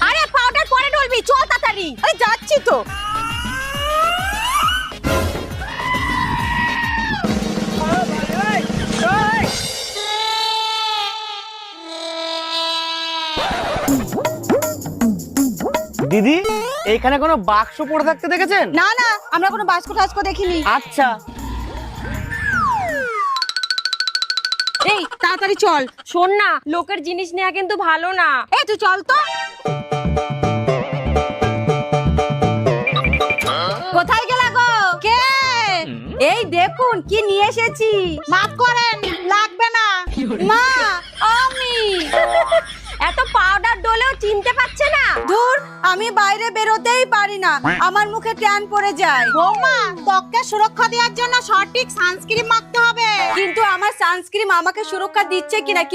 আরে পাউডার পরে ঢলবি, চল তাড়াতাড়ি। আরে যাচ্ছি তো। দিদি, এইখানে কোনো বাক্স পড়ে থাকতে দেখেছেন? না না, আমরা কোনো বাস্কো টাস্কো দেখিনি। আচ্ছা। এই তাড়াতাড়ি চল। শোন না, লোকের জিনিস নেওয়া কিন্তু ভালো না। এই তুই চল তো। কোথায় গেলা গো? কে? এই দেখুন কি নিয়ে এসেছি। মাফ করেন, লাগবে না। মা, আমি। এত পাউডার ডলেও চিনতে পারছে না? ধুর, আমি বাইরে বেরোতেই পারি না, আমার মুখে ট্যান পড়ে যায়। বৌমা, ত্বককে সুরক্ষা দেওয়ার জন্য সঠিক সানস্ক্রিন মাখতে হবে। কিন্তু আমার সানস্ক্রিন আমাকে সুরক্ষা দিচ্ছে কিনা